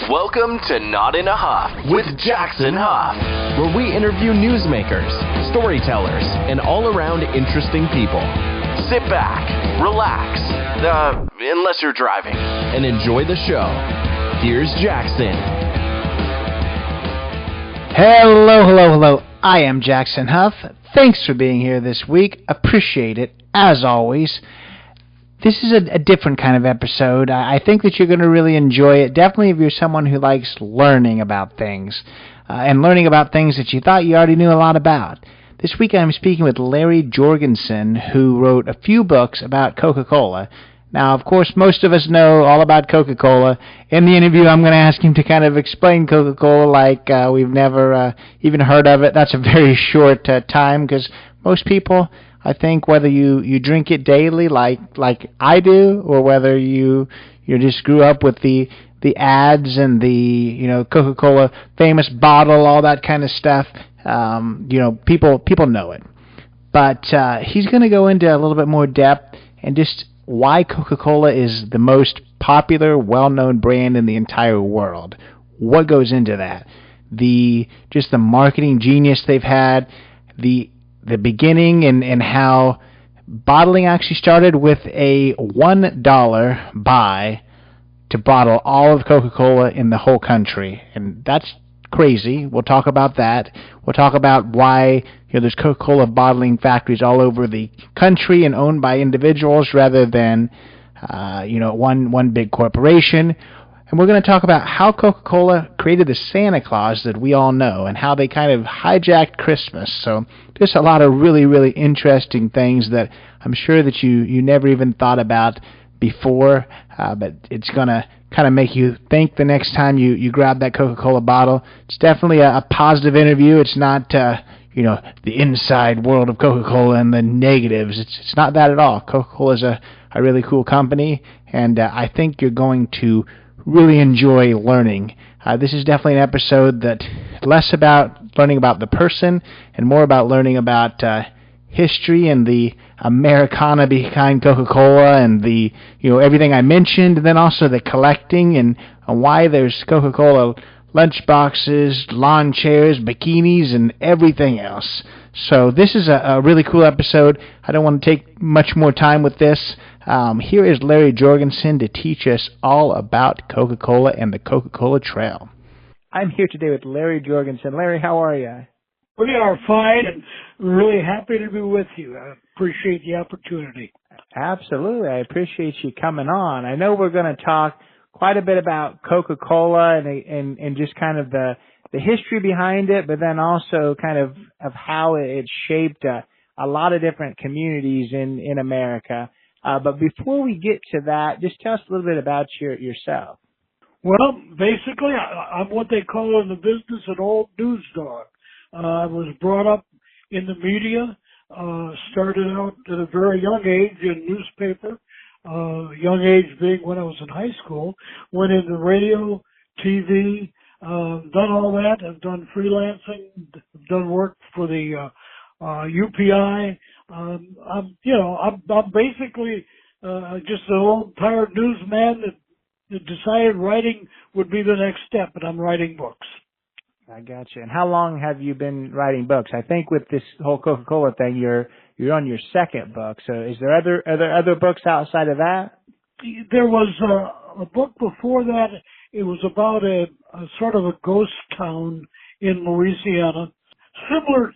Welcome to Not in a Huff with Jackson Huff, where we interview newsmakers, storytellers, and all-around interesting people. Sit back, relax, unless you're driving, and enjoy the show. Here's Jackson. Hello. I am Jackson Huff. Thanks for being here this week. Appreciate it, as always. This is a different kind of episode. I think that you're going to really enjoy it. Definitely if you're someone who likes learning about things, and learning about things that you thought you already knew a lot about. This week I'm speaking with Larry Jorgensen, who wrote a few books about Coca-Cola. Now, of course, most of us know all about Coca-Cola. In the interview, I'm going to ask him to kind of explain Coca-Cola like we've never even heard of it. That's a very short time, because most people, I think, whether you drink it daily like I do, or whether you just grew up with the ads and the Coca-Cola famous bottle, all that kind of stuff, people know it. But he's going to go into a little bit more depth and just why Coca-Cola is the most popular, well-known brand in the entire world. What goes into that? Just the marketing genius they've had, the beginning and how bottling actually started with a $1 buy to bottle all of Coca-Cola in the whole country. And that's crazy. We'll talk about that. We'll talk about why there's Coca-Cola bottling factories all over the country and owned by individuals rather than one big corporation. And we're going to talk about how Coca-Cola created the Santa Claus that we all know and how they kind of hijacked Christmas. So just a lot of really, really interesting things that I'm sure that you never even thought about before, but it's going to kind of make you think the next time you grab that Coca-Cola bottle. It's definitely a positive interview. It's not, the inside world of Coca-Cola and the negatives. It's not that at all. Coca-Cola is a really cool company, and I think you're going to really enjoy learning. This is definitely an episode that less about learning about the person and more about learning about history and the Americana behind Coca-Cola and the everything I mentioned, and then also the collecting and why there's Coca-Cola lunchboxes, lawn chairs, bikinis, and everything else. So this is a really cool episode. I don't want to take much more time with this. Here is Larry Jorgensen to teach us all about Coca-Cola and the Coca-Cola Trail. I'm here today with Larry Jorgensen. Larry, how are you? We are fine and really happy to be with you. I appreciate the opportunity. Absolutely. I appreciate you coming on. I know we're going to talk quite a bit about Coca-Cola and just kind of the history behind it, but then also kind of how it shaped a lot of different communities in America. But before we get to that, just tell us a little bit about yourself. Well, basically, I'm what they call in the business an old news dog. I was brought up in the media, started out at a very young age in newspaper, young age being when I was in high school, went into radio, TV, done all that. I've done freelancing, done work for the UPI. I'm basically just an old tired newsman that decided writing would be the next step, and I'm writing books. I gotcha. And how long have you been writing books? I think with this whole Coca-Cola thing, you're on your second book. So is there other books outside of that? There was a book before that. It was about a sort of a ghost town in Louisiana, similar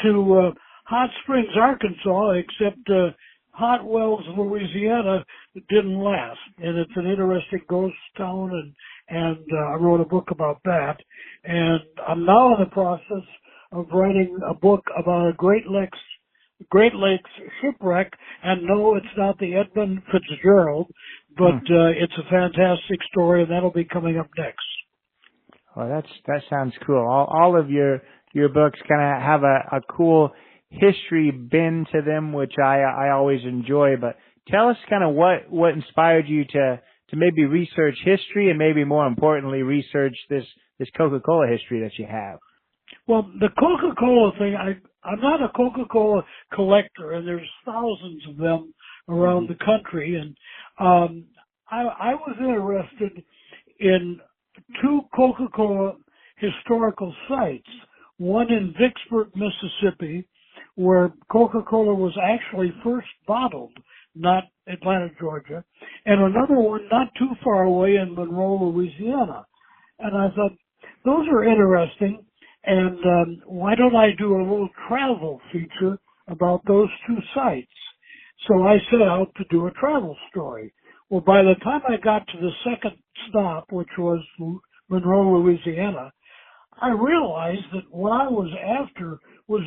to Hot Springs, Arkansas, except Hot Wells, Louisiana didn't last. And it's an interesting ghost town, and I wrote a book about that. And I'm now in the process of writing a book about a Great Lakes shipwreck. And no, it's not the Edmund Fitzgerald, but it's a fantastic story, and that'll be coming up next. Well, that sounds cool. All of your books kind of have a cool history bend to them, which I always enjoy. But tell us kind of what inspired you to maybe research history and maybe more importantly research this Coca-Cola history that you have. Well, the Coca-Cola thing, I'm not a Coca-Cola collector, and there's thousands of them around the country. And I was interested in two Coca-Cola historical sites, one in Vicksburg, Mississippi, where Coca-Cola was actually first bottled, not Atlanta, Georgia, and another one not too far away in Monroe, Louisiana. And I thought, those are interesting, and why don't I do a little travel feature about those two sites? So I set out to do a travel story. Well, by the time I got to the second stop, which was Monroe, Louisiana, I realized that what I was after was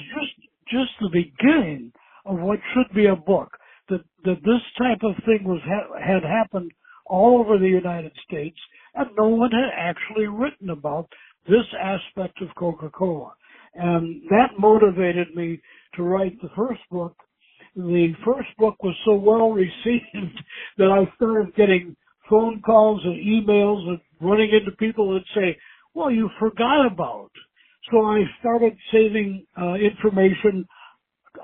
just the beginning of what should be a book. That this type of thing had happened all over the United States, and no one had actually written about this aspect of Coca-Cola. And that motivated me to write the first book. The first book was so well received that I started getting phone calls and emails and running into people that say, well, you forgot about. So I started saving information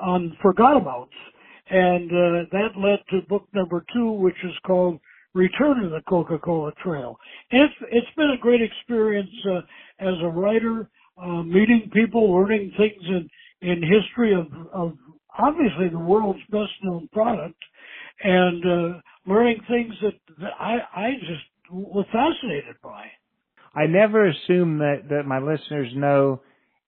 on forgot abouts. And that led to book number 2, which is called Return to the Coca-Cola Trail. And it's been a great experience as a writer, meeting people, learning things in history of obviously the world's best known product, and learning things that I just was fascinated by. I never assume that my listeners know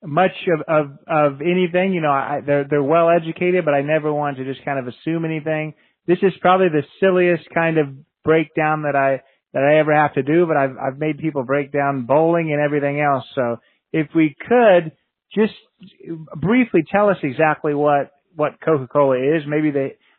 much of anything. You know, they're well educated, but I never want to just kind of assume anything. This is probably the silliest kind of breakdown that I ever have to do, but I've made people break down bowling and everything else. So if we could just briefly tell us exactly what Coca-Cola is, maybe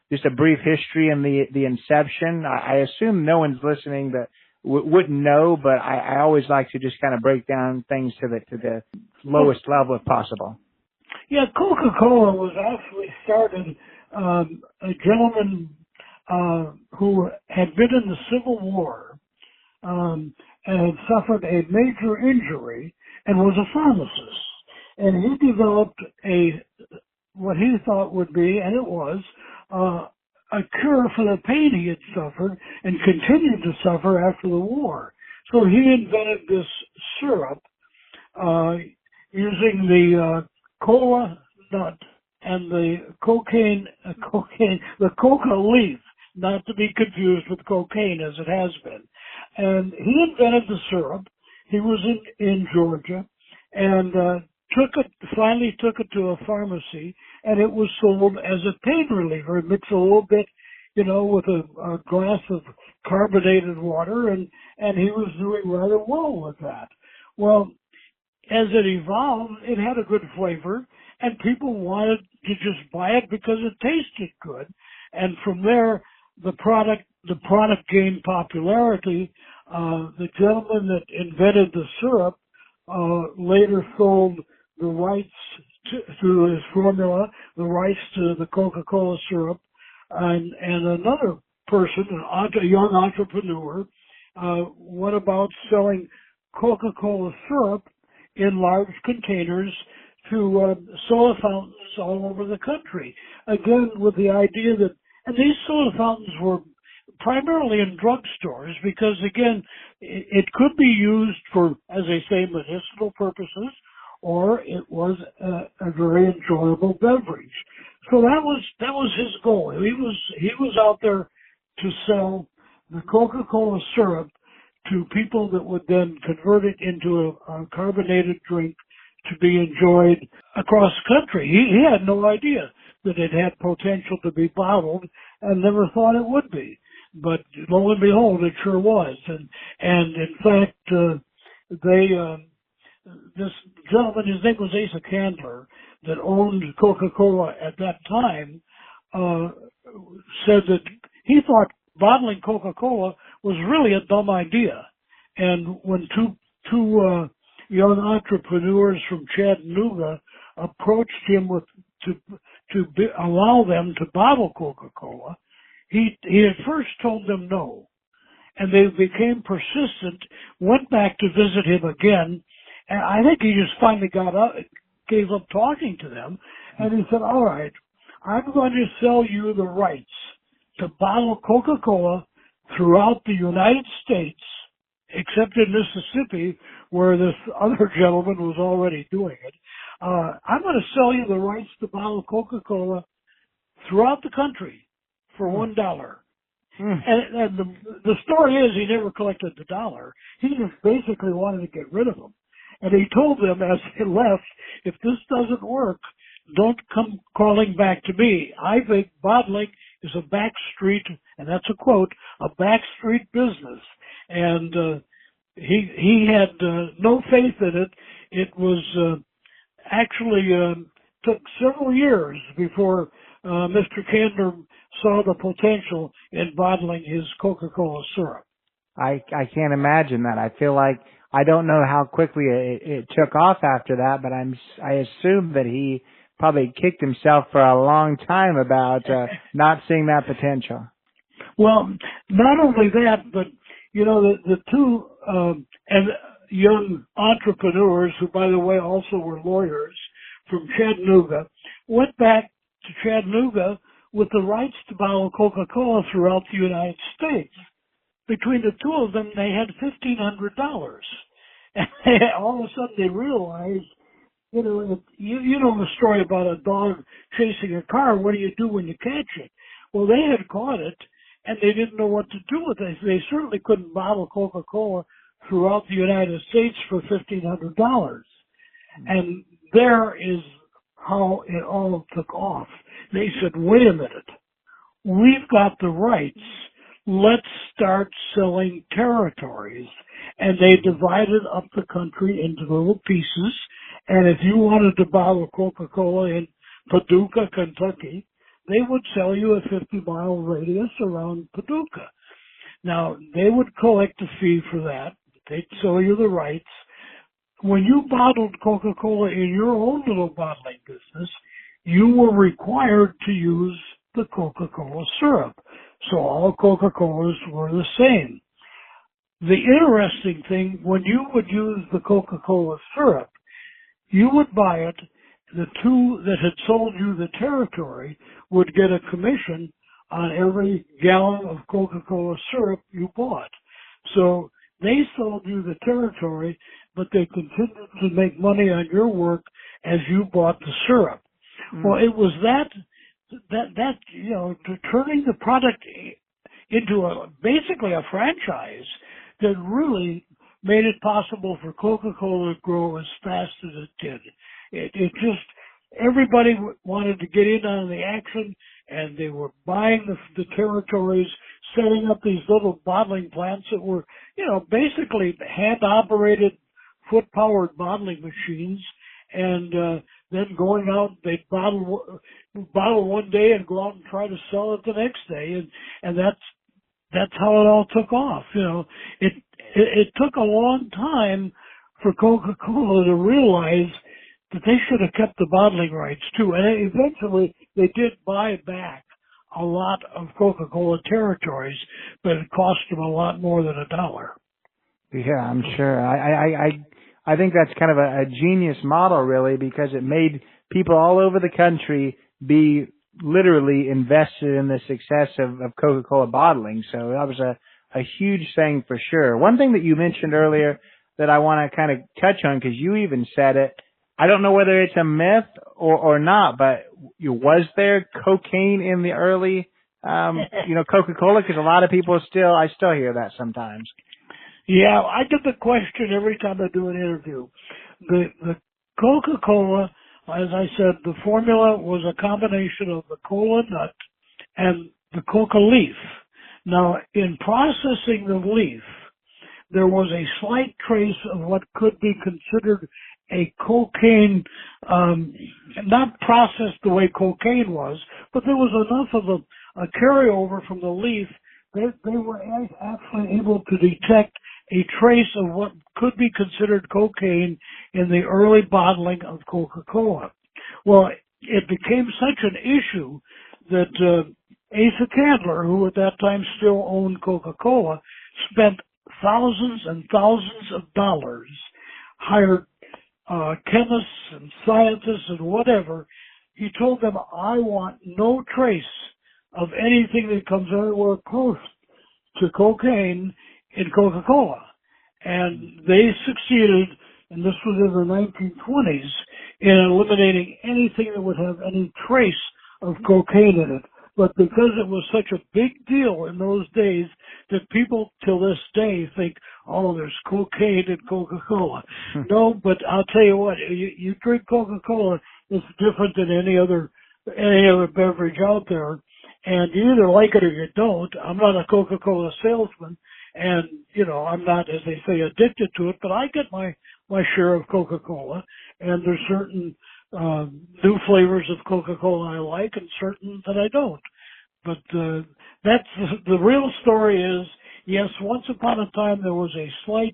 just a brief history and the inception. I assume no one's listening that wouldn't know, but I always like to just kind of break down things to the lowest level if possible. Yeah, Coca-Cola was actually started, a gentleman who had been in the Civil War and had suffered a major injury and was a pharmacist. And he developed what he thought would be, and it was, a cure for the pain he had suffered and continued to suffer after the war. So he invented this syrup using the cola nut and the the coca leaf, not to be confused with cocaine as it has been. And he invented the syrup. He was in Georgia, and finally took it to a pharmacy, and it was sold as a pain reliever. It mixed a little bit, with a glass of carbonated water, and he was doing rather well with that. Well, as it evolved, it had a good flavor, and people wanted to just buy it because it tasted good. And from there, the product gained popularity. The gentleman that invented the syrup later sold the rights to his formula, the rights to the Coca-Cola syrup, and another person, a young entrepreneur, went about selling Coca-Cola syrup in large containers to soda fountains all over the country. Again, with the idea that, and these soda fountains were primarily in drugstores because, again, it could be used for, as they say, medicinal purposes, or it was a very enjoyable beverage. So that was his goal. He was out there to sell the Coca-Cola syrup to people that would then convert it into a carbonated drink to be enjoyed across the country. He had no idea that it had potential to be bottled and never thought it would be. But lo and behold, it sure was. And in fact, this gentleman, his name was Asa Candler, that owned Coca-Cola at that time, said that he thought bottling Coca-Cola was really a dumb idea. And when two young entrepreneurs from Chattanooga approached him to allow them to bottle Coca-Cola, he at first told them no. And they became persistent, went back to visit him again, and I think he just finally gave up talking to them, and he said, all right, I'm going to sell you the rights to bottle Coca-Cola throughout the United States except in Mississippi, where this other gentleman was already doing it. I'm going to sell you the rights to bottle Coca-Cola throughout the country for $1. And the story is he never collected the dollar. He just basically wanted to get rid of them. And he told them as they left, if this doesn't work, don't come crawling back to me. I think bottling is a back street, and that's a quote, a back street business. And he had no faith in it. It was actually took several years before Mr. Candler saw the potential in bottling his Coca-Cola syrup. I can't imagine that. I feel like I don't know how quickly it took off after that, but I assume that he probably kicked himself for a long time about not seeing that potential. Well, not only that, but you know the two and young entrepreneurs, who by the way also were lawyers from Chattanooga, went back to Chattanooga with the rights to bottle Coca-Cola throughout the United States. Between the two of them, they had $1,500. And all of a sudden they realized, you know the story about a dog chasing a car. What do you do when you catch it? Well, they had caught it, and they didn't know what to do with it. They certainly couldn't bottle Coca-Cola throughout the United States for $1,500. And there is how it all took off. They said, wait a minute, we've got the rights. Let's start selling territories. And they divided up the country into little pieces. And if you wanted to bottle Coca-Cola in Paducah, Kentucky, they would sell you a 50-mile radius around Paducah. Now, they would collect a fee for that. They'd sell you the rights. When you bottled Coca-Cola in your own little bottling business, you were required to use the Coca-Cola syrup. So all Coca-Colas were the same. The interesting thing, when you would use the Coca-Cola syrup, you would buy it. The two that had sold you the territory would get a commission on every gallon of Coca-Cola syrup you bought. So they sold you the territory, but they continued to make money on your work as you bought the syrup. Well, it was that turning the product into basically a franchise that really made it possible for Coca-Cola to grow as fast as it did. It just, everybody wanted to get in on the action, and they were buying the territories, setting up these little bottling plants that were, basically hand-operated, foot-powered bottling machines, and then going out, they'd bottle one day and go out and try to sell it the next day, and that's how it all took off. It took a long time for Coca-Cola to realize that they should have kept the bottling rights too, and eventually they did buy back a lot of Coca-Cola territories, but it cost them a lot more than $1. Yeah, I'm sure. I think that's kind of a genius model, really, because it made people all over the country be literally invested in the success of Coca-Cola bottling. So that was a huge thing for sure. One thing that you mentioned earlier that I want to kind of touch on, because you even said it, I don't know whether it's a myth or not, but was there cocaine in the early, Coca-Cola? Because a lot of people I still hear that sometimes. Yeah, I get the question every time I do an interview. The Coca-Cola, as I said, the formula was a combination of the cola nut and the coca leaf. Now, in processing the leaf, there was a slight trace of what could be considered a cocaine, not processed the way cocaine was, but there was enough of a carryover from the leaf that they were actually able to detect a trace of what could be considered cocaine in the early bottling of Coca-Cola. Well, it became such an issue that Asa Candler, who at that time still owned Coca-Cola, spent thousands and thousands of dollars, hired chemists and scientists and whatever. He told them, I want no trace of anything that comes anywhere close to cocaine in Coca-Cola. And they succeeded, and this was in the 1920s, in eliminating anything that would have any trace of cocaine in it. But because it was such a big deal in those days that people till this day think, oh, there's cocaine in Coca-Cola. No, but I'll tell you what, you drink Coca-Cola, it's different than any other beverage out there. And you either like it or you don't. I'm not a Coca-Cola salesman, and, I'm not, as they say, addicted to it, but I get my share of Coca-Cola, and there's certain new flavors of Coca-Cola I like and certain that I don't. But that's the real story is, yes, once upon a time there was a slight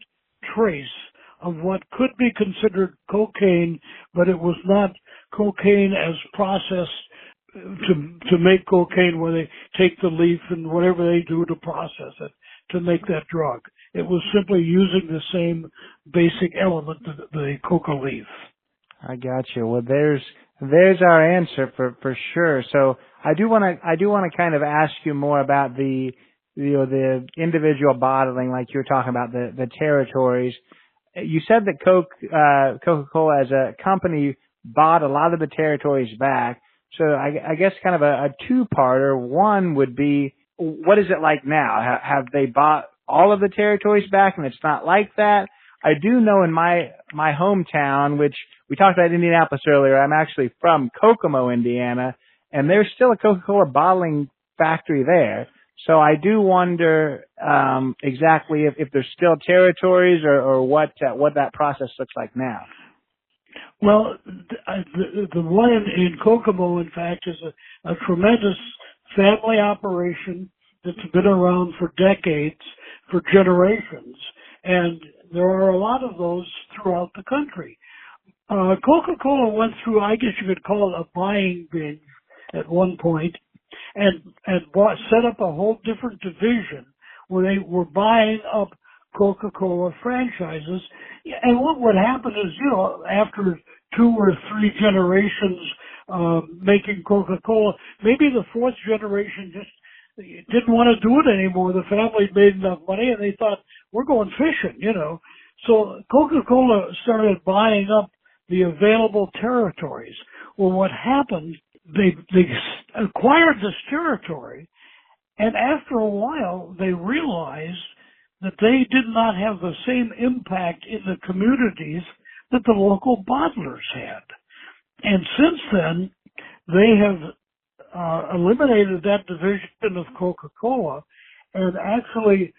trace of what could be considered cocaine, but it was not cocaine as processed to make cocaine, where they take the leaf and whatever they do to process it to make that drug. It was simply using the same basic element, the coca leaf. I got you. Well, there's our answer for sure. So I do want to kind of ask you more about the individual bottling, like you were talking about the territories. You said that Coca-Cola as a company bought a lot of the territories back. So I guess kind of a two-parter. One would be, what is it like now? Have they bought all of the territories back and it's not like that? I do know in my hometown, which we talked about Indianapolis earlier, I'm actually from Kokomo, Indiana, and there's still a Coca-Cola bottling factory there. So I do wonder exactly if there's still territories or what that process looks like now. Well, the one in Kokomo, in fact, is a tremendous family operation that's been around for decades, for generations, and there are a lot of those throughout the country. Coca-Cola went through, I guess you could call it a buying binge at one point, and set up a whole different division where they were buying up Coca-Cola franchises. And what would happen is, after 2 or 3 generations making Coca-Cola, maybe the 4th generation just didn't want to do it anymore. The family made enough money and they thought, we're going fishing, So Coca-Cola started buying up the available territories. Well, what happened, they acquired this territory, and after a while they realized that they did not have the same impact in the communities that the local bottlers had. And since then, they have eliminated that division of Coca-Cola, and actually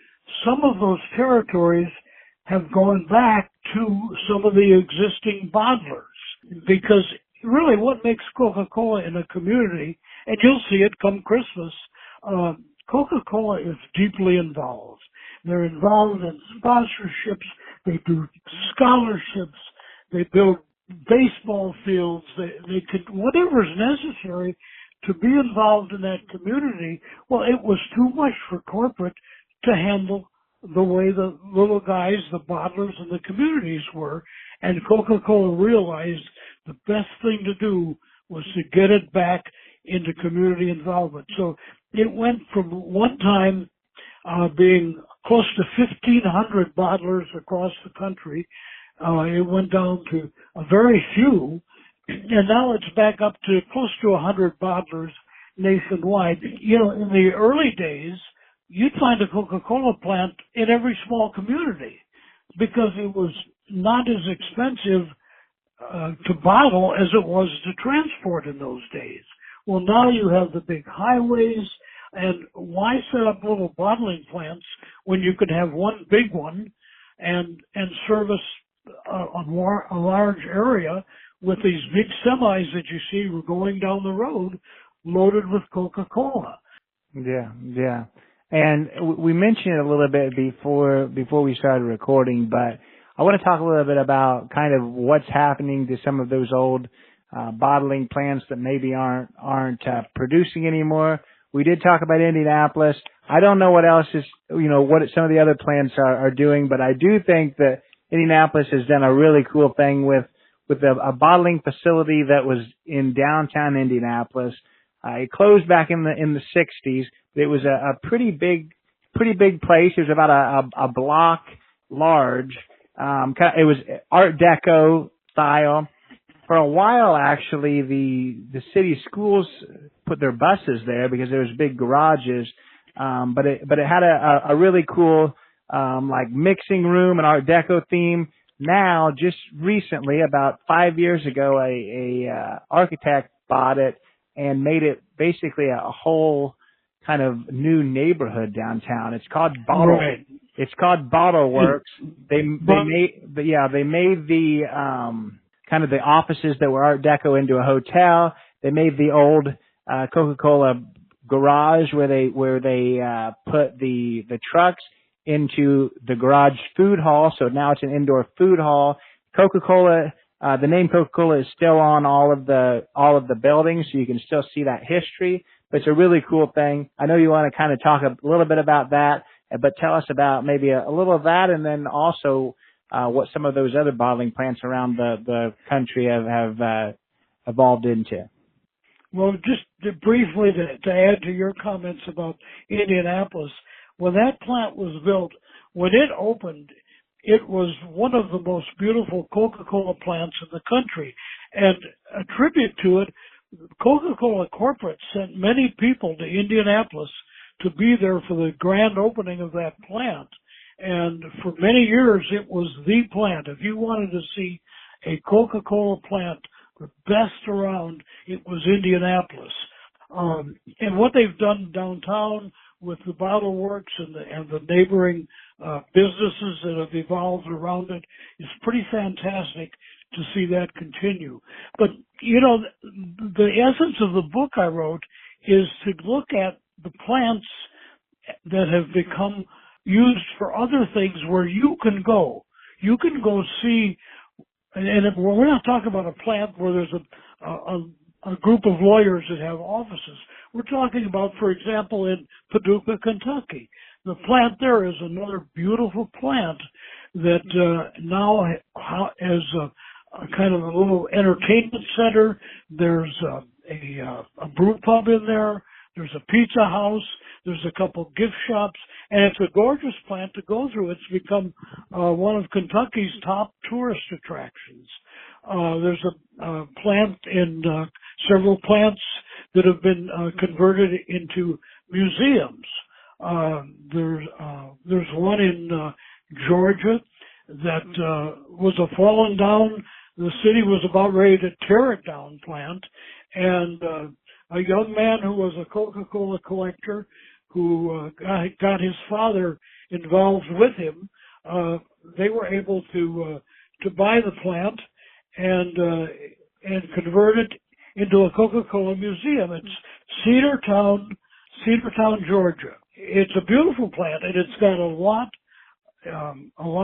some of those territories have gone back to some of the existing bottlers. Because really what makes Coca-Cola in a community, and you'll see it come Christmas, Coca-Cola is deeply involved. They're involved in sponsorships, they do scholarships, they build baseball fields, they could, whatever is necessary to be involved in that community. Well, it was too much for corporate to handle the way the little guys, the bottlers and the communities were, and Coca-Cola realized the best thing to do was to get it back into community involvement. So it went from one time being close to 1,500 bottlers across the country. It went down to a very few, and now it's back up to close to 100 bottlers nationwide. In the early days, you'd find a Coca-Cola plant in every small community because it was not as expensive to bottle as it was to transport in those days. Well, now you have the big highways, and why set up little bottling plants when you could have one big one and service a large area with these big semis that you see going down the road loaded with Coca-Cola. Yeah. And we mentioned it a little bit before we started recording, but I want to talk a little bit about kind of what's happening to some of those old bottling plants that maybe aren't producing anymore. We did talk about Indianapolis. I don't know what else is, what some of the other plants are doing, but I do think that Indianapolis has done a really cool thing with a bottling facility that was in downtown Indianapolis. It closed back in the 60s. It was a pretty big place. It was about a block large. It was Art Deco style. For a while, actually, the city schools put their buses there because there was big garages. But it had a really cool, like mixing room and Art Deco theme. Now, just recently, about 5 years ago, a architect bought it and made it basically a whole kind of new neighborhood downtown. It's called Bottle. Right. It's called Bottle Works. They made the kind of the offices that were Art Deco into a hotel. They made the old Coca-Cola garage where they put the trucks into the garage food hall. So now it's an indoor food hall. Coca-Cola, the name Coca-Cola is still on all of the buildings, so you can still see that history. But it's a really cool thing. I know you want to kind of talk a little bit about that, but tell us about maybe a little of that, and then also what some of those other bottling plants around the country have evolved into. Well, just briefly to add to your comments about Indianapolis, when that plant was built, when it opened, it was one of the most beautiful Coca-Cola plants in the country. And a tribute to it, Coca-Cola corporate sent many people to Indianapolis to be there for the grand opening of that plant. And for many years, it was the plant. If you wanted to see a Coca-Cola plant, the best around, it was Indianapolis. And what they've done downtown with the Bottle Works and the neighboring businesses that have evolved around it is pretty fantastic to see that continue. But, you know, the essence of the book I wrote is to look at the plants that have become used for other things where you can go. You can go see, and we're not talking about a plant where there's a group of lawyers that have offices. We're talking about, for example, in Paducah, Kentucky. The plant there is another beautiful plant that now has a kind of a little entertainment center. There's a brew pub in there. There's a pizza house. There's a couple gift shops, and it's a gorgeous plant to go through. It's become one of Kentucky's top tourist attractions. There's a plant in several plants that have been converted into museums. There's one in Georgia that was a fallen down. The city was about ready to tear it down plant, and a young man who was a Coca-Cola collector who got his father involved with him. They were able to buy the plant and convert it into a Coca-Cola museum. It's Cedartown, Georgia. It's a beautiful plant, and it's got a lot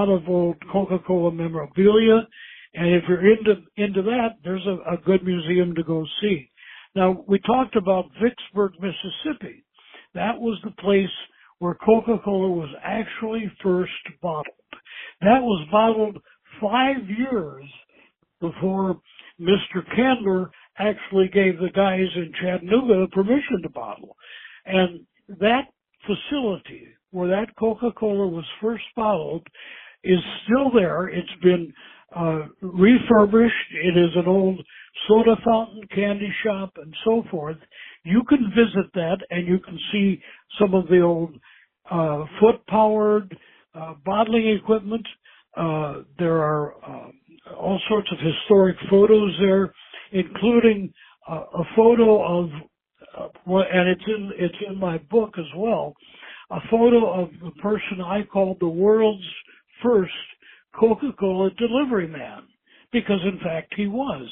of old Coca-Cola memorabilia. And if you're into that, there's a good museum to go see. Now, we talked about Vicksburg, Mississippi. That was the place where Coca-Cola was actually first bottled. That was bottled 5 years before Mr. Candler actually gave the guys in Chattanooga the permission to bottle. And that facility where that Coca-Cola was first bottled is still there. It's been refurbished. It is an old soda fountain, candy shop, and so forth. You can visit that, and you can see some of the old foot-powered bottling equipment. There are all sorts of historic photos there, including a photo of, and it's in my book as well, a photo of the person I called the world's first Coca-Cola delivery man, because in fact he was.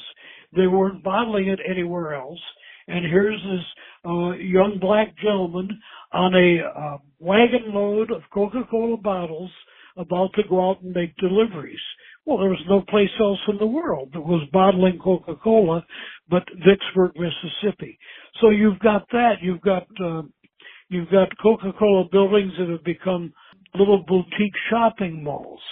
They weren't bottling it anywhere else. And here's this young black gentleman on a wagon load of Coca-Cola bottles about to go out and make deliveries. Well, there was no place else in the world that was bottling Coca-Cola but Vicksburg, Mississippi. So you've got that. You've got Coca-Cola buildings that have become little boutique shopping malls.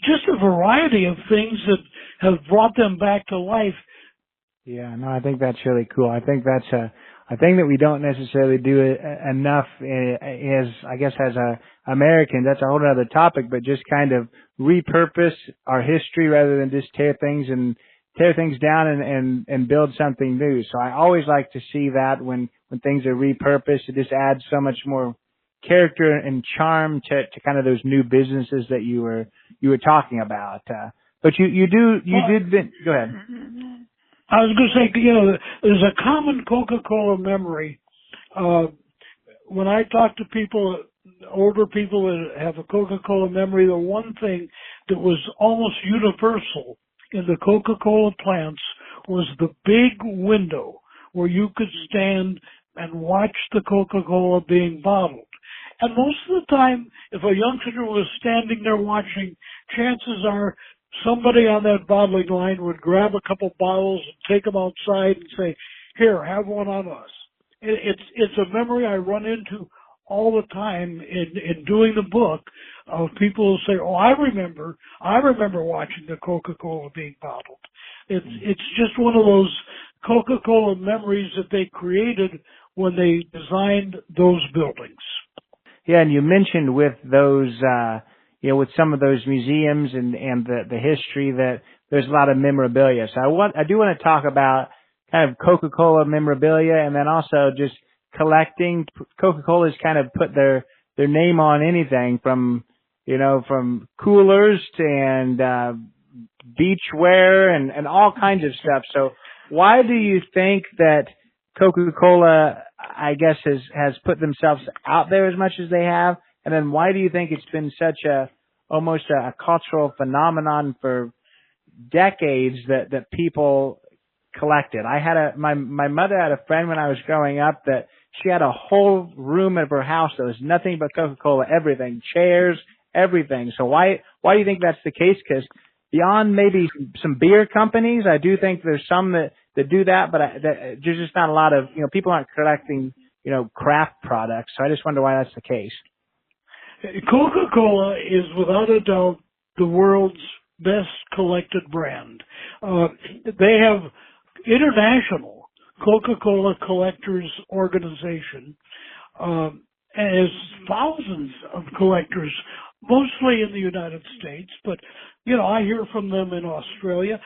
Just a variety of things that have brought them back to life. Yeah, no, I think that's really cool. I think that's a thing that we don't necessarily do enough is, I guess, as Americans. That's a whole other topic, but just kind of repurpose our history rather than just tear things down and build something new. So I always like to see that when things are repurposed, it just adds so much more character and charm to kind of those new businesses that you were talking about. But go ahead. I was going to say, there's a common Coca-Cola memory. When I talk to people, older people that have a Coca-Cola memory, the one thing that was almost universal in the Coca-Cola plants was the big window where you could stand and watch the Coca-Cola being bottled. And most of the time, if a youngster was standing there watching, chances are somebody on that bottling line would grab a couple bottles and take them outside and say, "Here, have one on us." It's a memory I run into all the time in doing the book of people who say, "Oh, I remember watching the Coca-Cola being bottled." It's just one of those Coca-Cola memories that they created when they designed those buildings. Yeah, and you mentioned with those, with some of those museums and the history that there's a lot of memorabilia. So I do want to talk about kind of Coca-Cola memorabilia, and then also just collecting. Coca-Cola's kind of put their name on anything from coolers and beachwear and all kinds of stuff. So why do you think that Coca-Cola, I guess, has put themselves out there as much as they have? And then why do you think it's been such almost a cultural phenomenon for decades that people collected? My mother had a friend when I was growing up that she had a whole room of her house that was nothing but Coca-Cola, everything, chairs, everything. So why do you think that's the case? Because beyond maybe some beer companies, I do think there's some that do that, but there's just not a lot of, people aren't collecting, craft products. So I just wonder why that's the case. Coca-Cola is without a doubt the world's best collected brand. They have international Coca-Cola Collectors Organization, and has thousands of collectors, mostly in the United States, but, I hear from them in Australia.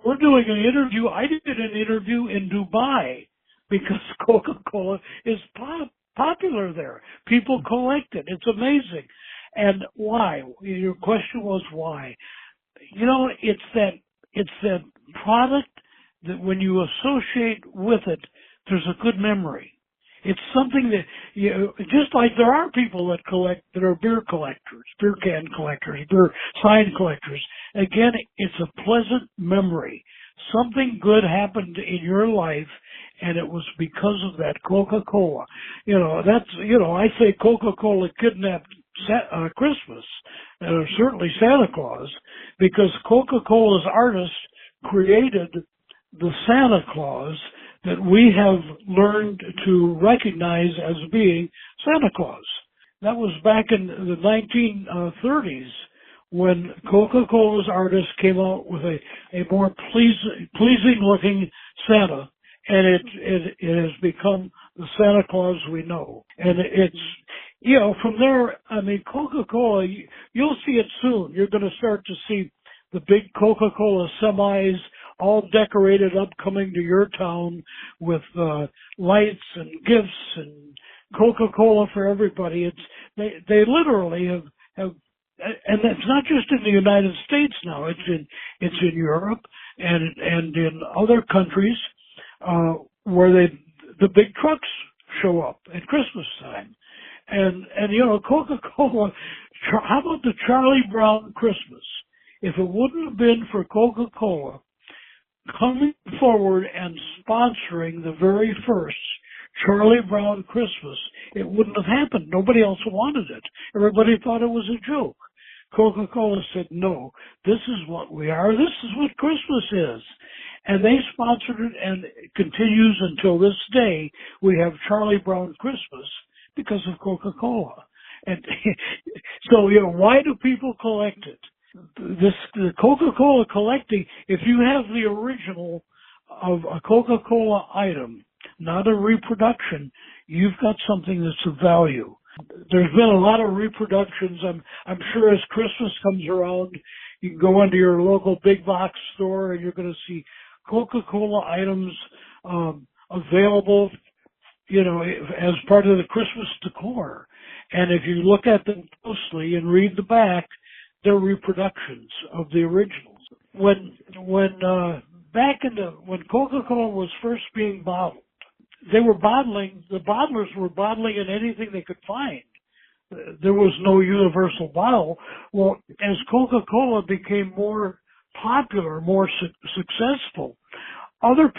We're doing an interview. I did an interview in Dubai because Coca-Cola is popular there. People collect it. It's amazing. And why? Your question was why. It's that product that when you associate with it, there's a good memory. It's something that, just like there are people that are beer collectors, beer can collectors, beer sign collectors. Again, it's a pleasant memory. Something good happened in your life, and it was because of that Coca-Cola. I say Coca-Cola kidnapped Christmas, certainly Santa Claus, because Coca-Cola's artists created the Santa Claus that we have learned to recognize as being Santa Claus. That was back in the 1930s when Coca-Cola's artists came out with a more pleasing looking Santa, and it has become the Santa Claus we know. And it's, from there, Coca-Cola, you'll see it soon. You're going to start to see the big Coca-Cola semis all decorated up coming to your town with lights and gifts and Coca-Cola for everybody. They literally have, and it's not just in the United States now. It's in Europe and in other countries where the big trucks show up at Christmas time. And Coca-Cola. How about the Charlie Brown Christmas? If it wouldn't have been for Coca-Cola coming forward and sponsoring the very first Charlie Brown Christmas, it wouldn't have happened. Nobody else wanted it. Everybody thought it was a joke. Coca-Cola said, no, this is what we are. This is what Christmas is. And they sponsored it, and it continues until this day. We have Charlie Brown Christmas because of Coca-Cola. And so, why do people collect it? The Coca-Cola collecting, if you have the original of a Coca-Cola item, not a reproduction, you've got something that's of value. There's been a lot of reproductions. I'm sure as Christmas comes around, you can go into your local big box store and you're going to see Coca-Cola items available, as part of the Christmas decor. And if you look at them closely and read the back, they're reproductions of the originals. When Coca-Cola was first being bottled, the bottlers were bottling in anything they could find. There was no universal bottle. Well, as Coca-Cola became more popular, more successful, other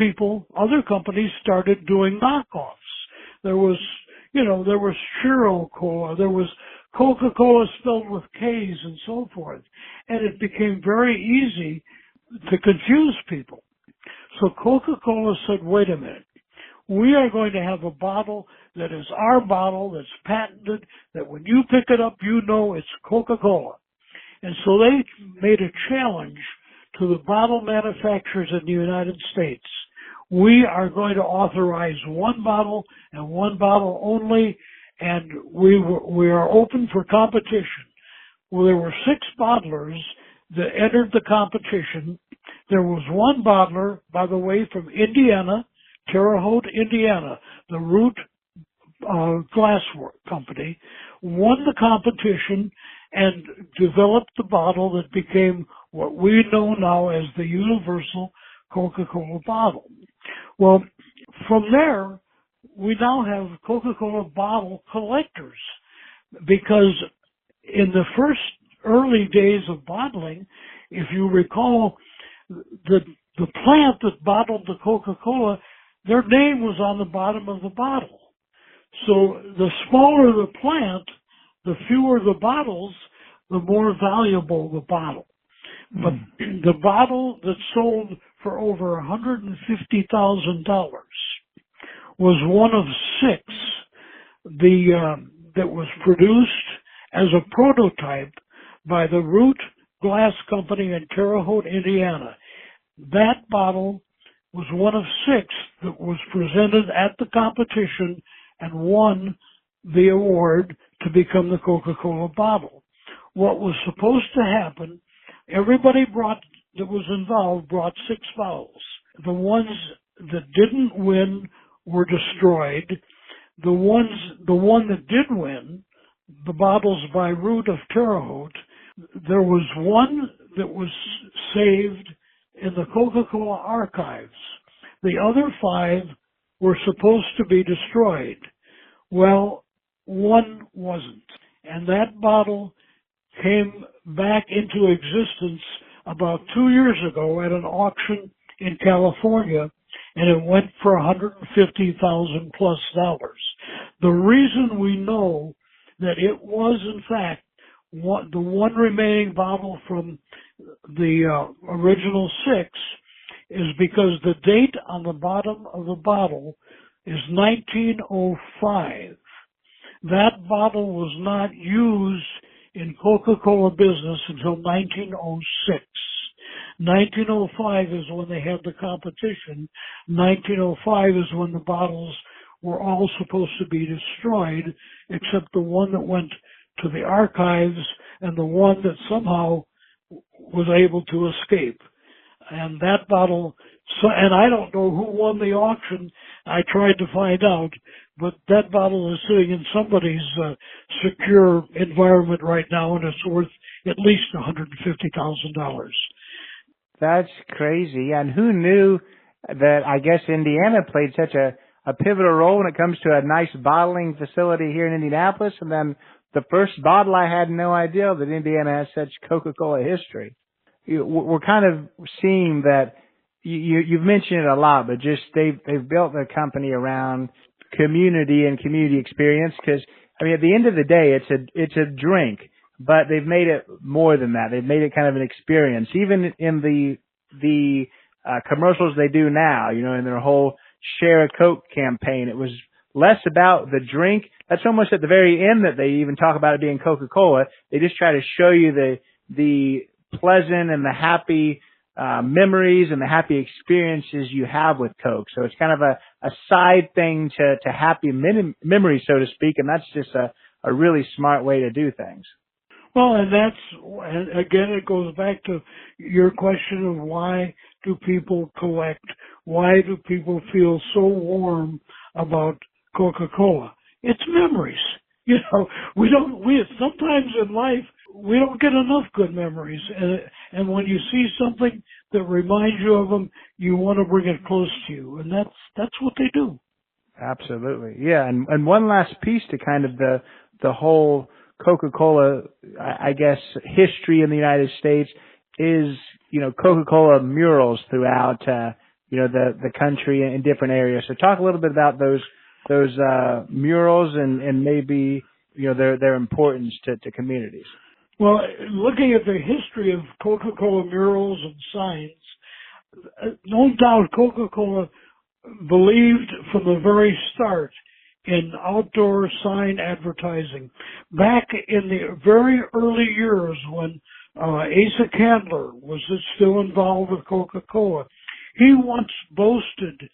companies started doing knockoffs. There was Churro Cola, there was Coca-Cola spelled with K's and so forth. And it became very easy to confuse people. So Coca-Cola said, wait a minute, we are going to have a bottle that is our bottle, that's patented, that when you pick it up, you know it's Coca-Cola. And so they made a challenge to the bottle manufacturers in the United States. We are going to authorize one bottle and one bottle only, and we are open for competition. Well, there were 6 bottlers that entered the competition. There was one bottler, by the way, from Indiana, Terre Haute, Indiana, the Root Glass Company, won the competition and developed the bottle that became what we know now as the universal Coca-Cola bottle. Well, from there, we now have Coca-Cola bottle collectors, because in the first early days of bottling, if you recall, the plant that bottled the Coca-Cola, their name was on the bottom of the bottle. So the smaller the plant, the fewer the bottles, the more valuable the bottle. But the bottle that sold for over $150,000 was one of 6 that was produced as a prototype by the Root Glass Company in Terre Haute, Indiana. That bottle was one of 6 that was presented at the competition and won the award to become the Coca-Cola bottle. What was supposed to happen, everybody that was involved brought 6 bottles. The ones that didn't win were destroyed. The one that did win, the bottles by Root of Terre Haute, there was one that was saved in the Coca-Cola archives. The other 5 were supposed to be destroyed. Well, one wasn't. And that bottle came back into existence about 2 years ago at an auction in California, and it went for $150,000 plus. The reason we know that it was in fact the one remaining bottle from the original 6 is because the date on the bottom of the bottle is 1905. That bottle was not used in Coca-Cola business until 1906. 1905 is when they had the competition. 1905 is when the bottles were all supposed to be destroyed, except the one that went to the archives and the one that somehow was able to escape. And that bottle, and I don't know who won the auction. I tried to find out, but that bottle is sitting in somebody's secure environment right now, and it's worth at least $150,000. That's crazy. And who knew that, I guess, Indiana played such a pivotal role when it comes to a nice bottling facility here in Indianapolis. And then the first bottle, I had no idea that Indiana has such Coca-Cola history. We're kind of seeing that you've mentioned it a lot, but just they've built their company around community and community experience. Because I mean, at the end of the day, it's a drink, but they've made it more than that. They've made it kind of an experience. Even in the commercials they do now, you know, in their whole Share a Coke campaign, it was less about the drink. That's almost at the very end that they even talk about it being Coca-Cola. They just try to show you the pleasant and the happy memories and the happy experiences you have with Coke. So it's kind of a side thing to happy memories, so to speak, and that's just a really smart way to do things. Well, and again, it goes back to your question of why do people collect? Why do people feel so warm about Coca-Cola? It's memories. We sometimes in life, we don't get enough good memories. And when you see something that reminds you of them, you want to bring it close to you. And that's what they do. Absolutely. Yeah. And one last piece to kind of the whole Coca-Cola, I guess, history in the United States is, Coca-Cola murals throughout, the country in different areas. So talk a little bit about those murals and maybe, their importance to communities. Well, looking at the history of Coca-Cola murals and signs, no doubt Coca-Cola believed from the very start in outdoor sign advertising. Back in the very early years when Asa Candler was still involved with Coca-Cola, he once boasted,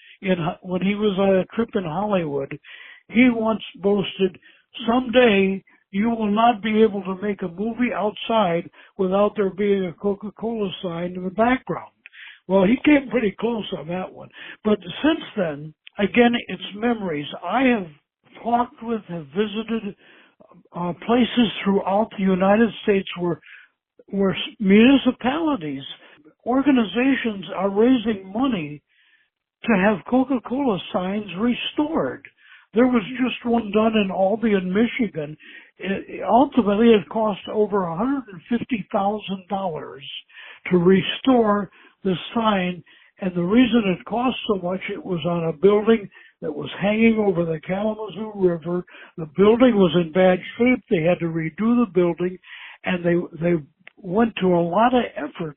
when he was on a trip in Hollywood, he once boasted, someday you will not be able to make a movie outside without there being a Coca-Cola sign in the background. Well, he came pretty close on that one. But since then, again, it's memories. I have talked with, have visited places throughout the United States where municipalities, organizations are raising money to have Coca-Cola signs restored. There was just one done in Albion, Michigan. Ultimately, it cost over $150,000 to restore the sign, and the reason it cost so much, it was on a building that was hanging over the Kalamazoo River. The building was in bad shape. They had to redo the building, and they went to a lot of effort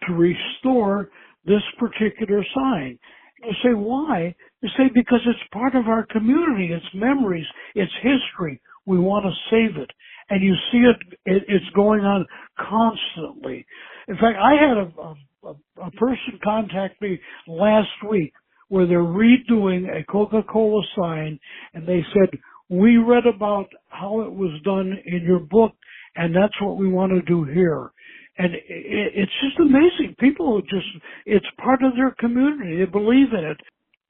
to restore this particular sign. You say, why? You say, because it's part of our community. It's memories. It's history. We want to save it. And you see it's going on constantly. In fact, I had a person contact me last week where they're redoing a Coca-Cola sign, and they said, we read about how it was done in your book, and that's what we want to do here. And it's just amazing. People it's part of their community. They believe in it.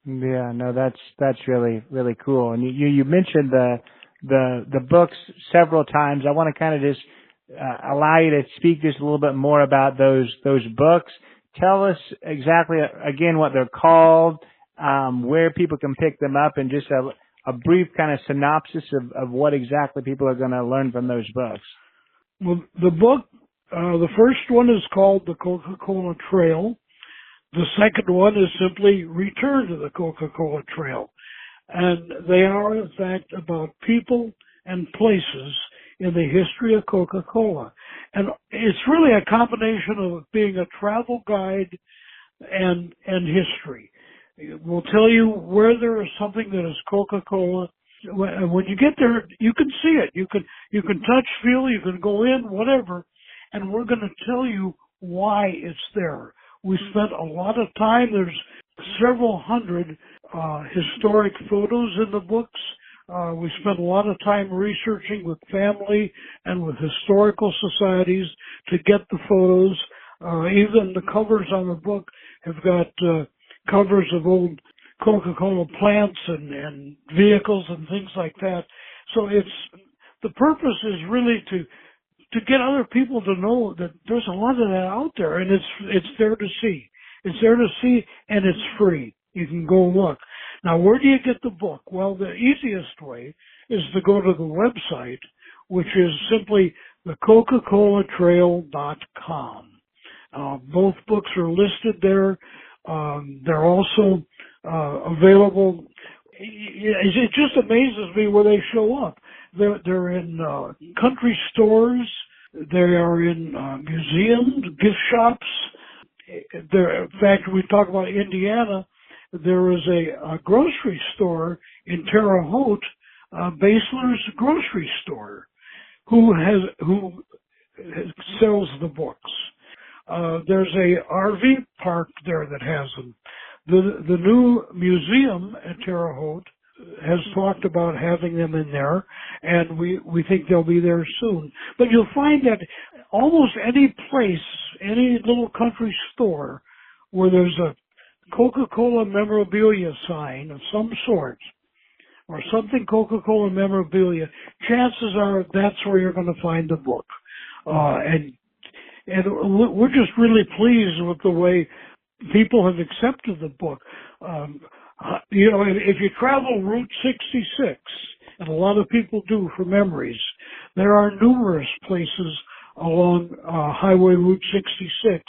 Yeah, no, that's really, really cool. And you mentioned the books several times. I want to kind of just allow you to speak just a little bit more about those books. Tell us exactly, again, what they're called, where people can pick them up, and just a brief kind of synopsis of what exactly people are going to learn from those books. Well, the book, the first one is called The Coca-Cola Trail. The second one is simply Return to the Coca-Cola Trail. And they are, in fact, about people and places in the history of Coca-Cola. And it's really a combination of being a travel guide and history. We'll tell you where there is something that is Coca-Cola. When you get there, you can see it. You can touch, feel, you can go in, whatever. And we're going to tell you why it's there. We spent a lot of time. There's several hundred historic photos in the books. We spent a lot of time researching with family and with historical societies to get the photos. Even the covers on the book have got covers of old Coca-Cola plants and vehicles and things like that. So the purpose is really to get other people to know that there's a lot of that out there, and it's there to see. It's there to see, and it's free. You can go look. Now, where do you get the book? Well, the easiest way is to go to the website, which is simply theCoca-ColaTrail.com. Both books are listed there. They're also available. It just amazes me where they show up. They're in country stores. They are in museums, gift shops. In fact, we talk about Indiana. There is a grocery store in Terre Haute, Basler's grocery store, who sells the books. There's a RV park there that has them. The new museum at Terre Haute has talked about having them in there, and we think they'll be there soon. But you'll find that almost any place, any little country store where there's a Coca-Cola memorabilia sign of some sort, or something Coca-Cola memorabilia, chances are that's where you're going to find the book. And we're just really pleased with the way people have accepted the book. If you travel Route 66, and a lot of people do for memories, there are numerous places along Highway Route 66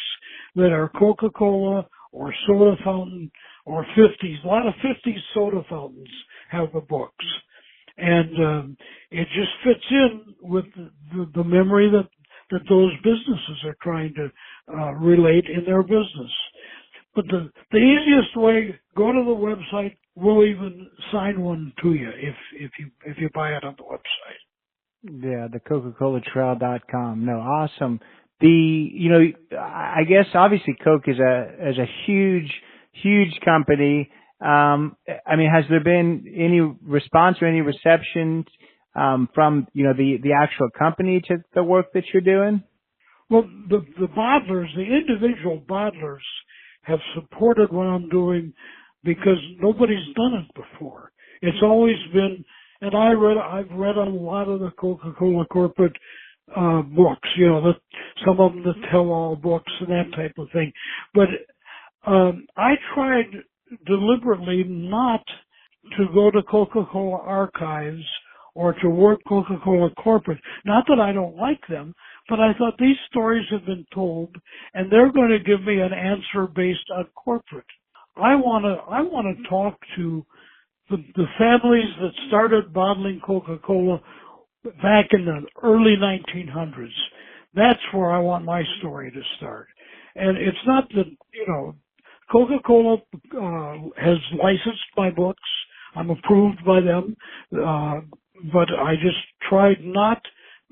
that are Coca-Cola or soda fountain or 50s. A lot of 50s soda fountains have the books. And it just fits in with the memory that those businesses are trying to relate in their business. But the easiest way, go to the website. We'll even sign one to you if you buy it on the website. Yeah, the Coca-ColaTrail.com. No, awesome. I guess obviously Coke is a huge company. Has there been any response or any reception from the actual company to the work that you're doing? Well, the bottlers, the individual bottlers, have supported what I'm doing because nobody's done it before. It's always been, and I've read a lot of the Coca-Cola corporate books, some of them the tell-all books and that type of thing. But I tried deliberately not to go to Coca-Cola archives or to work Coca-Cola corporate. Not that I don't like them, but I thought these stories have been told, and they're going to give me an answer based on corporate. I want to talk to the families that started bottling Coca-Cola back in the early 1900s. That's where I want my story to start. And it's not that, Coca-Cola has licensed my books. I'm approved by them. But I just tried not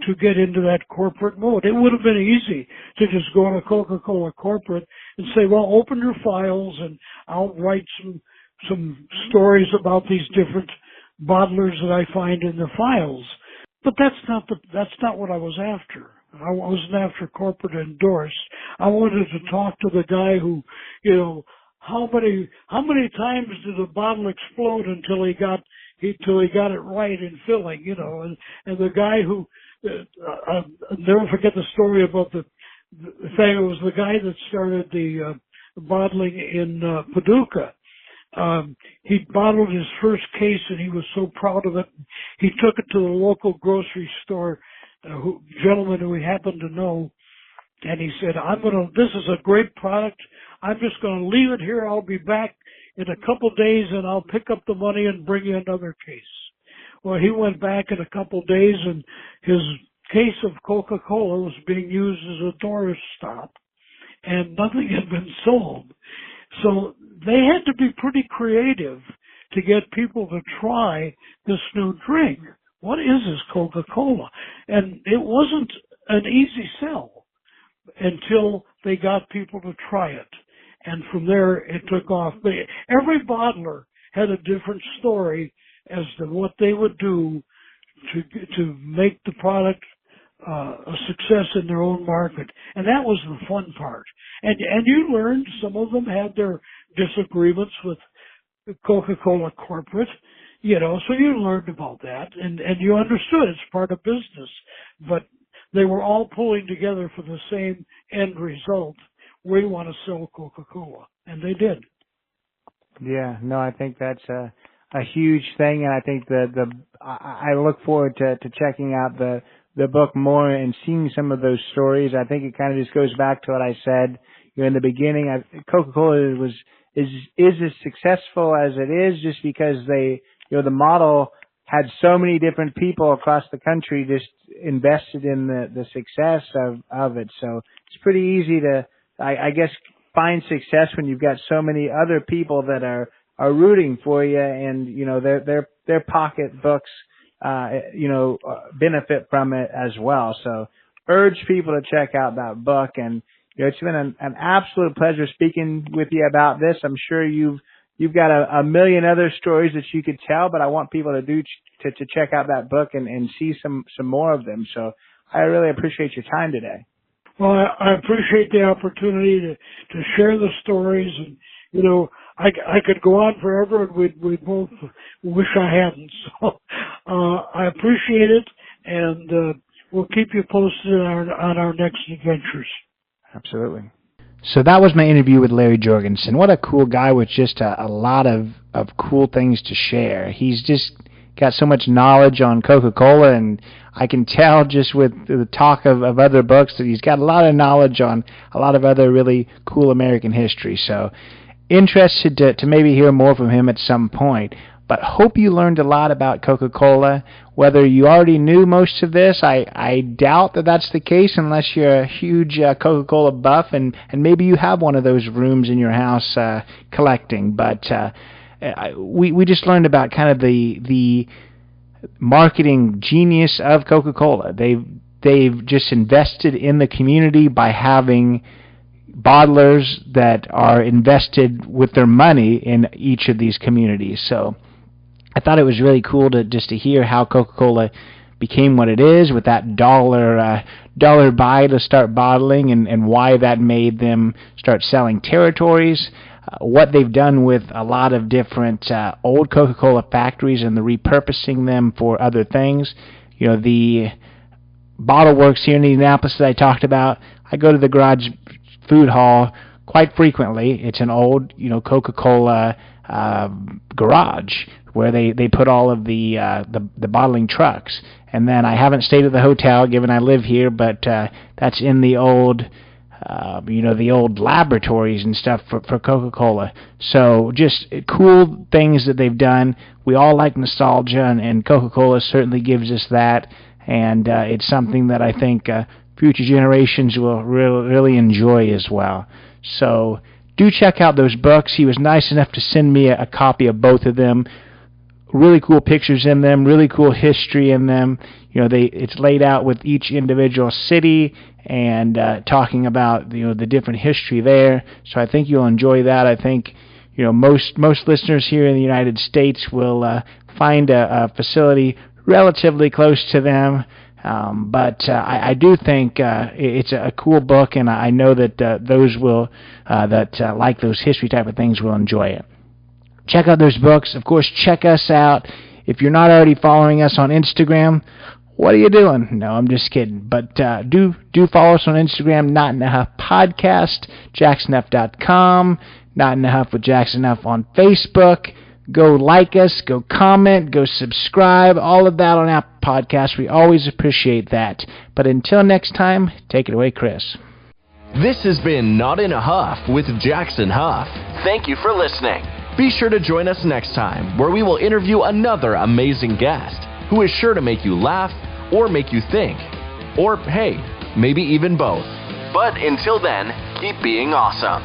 to get into that corporate mode. It would have been easy to just go to Coca-Cola corporate and say, well, open your files and I'll write some stories about these different bottlers that I find in the files. But that's not what I was after. I wasn't after corporate endorsed. I wanted to talk to the guy who, how many times did a bottle explode until he got it right in filling, and the guy who, I'll never forget the story about the thing. It was the guy that started the bottling in Paducah. He bottled his first case and he was so proud of it. He took it to the local grocery store, gentleman who he happened to know, and he said, this is a great product. I'm just going to leave it here. I'll be back in a couple of days and I'll pick up the money and bring you another case. Well, he went back in a couple of days and his case of Coca-Cola was being used as a tourist stop and nothing had been sold. So they had to be pretty creative to get people to try this new drink. What is this Coca-Cola? And it wasn't an easy sell until they got people to try it. And from there, it took off. But every bottler had a different story as to what they would do to make the product a success in their own market. And that was the fun part. And you learned some of them had their disagreements with Coca-Cola corporate, so you learned about that and you understood it's part of business. But they were all pulling together for the same end result. We want to sell Coca-Cola. And they did. Yeah, no, I think that's a huge thing, and I think I look forward to checking out the book more and seeing some of those stories. I think it kind of just goes back to what I said in the beginning. Coca-Cola is as successful as it is just because the model had so many different people across the country just invested in the success of it. So it's pretty easy to, I guess, find success when you've got so many other people that are rooting for you, and their pocketbooks benefit from it as well. So urge people to check out that book, and It's been an absolute pleasure speaking with you about this. I'm sure you've got a million other stories that you could tell, but I want people to check out that book and see some more of them. So I really appreciate your time today. Well, I appreciate the opportunity to share the stories, and I could go on forever, and we both wish I hadn't. So I appreciate it, and we'll keep you posted on our next adventures. Absolutely. So that was my interview with Larry Jorgensen. What a cool guy with just a lot of cool things to share. He's just got so much knowledge on Coca-Cola, and I can tell just with the talk of other books that he's got a lot of knowledge on a lot of other really cool American history. So interested to maybe hear more from him at some point. But hope you learned a lot about Coca-Cola. Whether you already knew most of this, I doubt that that's the case unless you're a huge Coca-Cola buff, and maybe you have one of those rooms in your house collecting. But we just learned about kind of the marketing genius of Coca-Cola. They've just invested in the community by having bottlers that are invested with their money in each of these communities. So I thought it was really cool to hear how Coca-Cola became what it is with that dollar buy to start bottling, and why that made them start selling territories. What they've done with a lot of different old Coca-Cola factories and the repurposing them for other things. The bottle works here in Indianapolis that I talked about. I go to the Garage Food Hall quite frequently. It's an old, Coca-Cola garage where they put all of the bottling trucks. And then I haven't stayed at the hotel, given I live here, but that's in the old, the old laboratories and stuff for Coca-Cola. So just cool things that they've done. We all like nostalgia, and Coca-Cola certainly gives us that. And it's something that I think future generations will really enjoy as well. So do check out those books. He was nice enough to send me a copy of both of them. Really cool pictures in them, really cool history in them. It's laid out with each individual city and talking about the different history there. So I think you'll enjoy that. I think most listeners here in the United States will find a facility relatively close to them. But I do think it's a cool book, and I know that those that like those history type of things will enjoy it. Check out those books. Of course, check us out. If you're not already following us on Instagram, what are you doing? No, I'm just kidding. But do follow us on Instagram, Not Enough Podcast, JacksonF.com, Not Enough with Jackson F on Facebook. Go like us, go comment, go subscribe, all of that on Apple Podcasts. We always appreciate that. But until next time, take it away, Chris. This has been Not in a Huff with Jackson Huff. Thank you for listening. Be sure to join us next time, where we will interview another amazing guest who is sure to make you laugh or make you think. Or, hey, maybe even both. But until then, keep being awesome.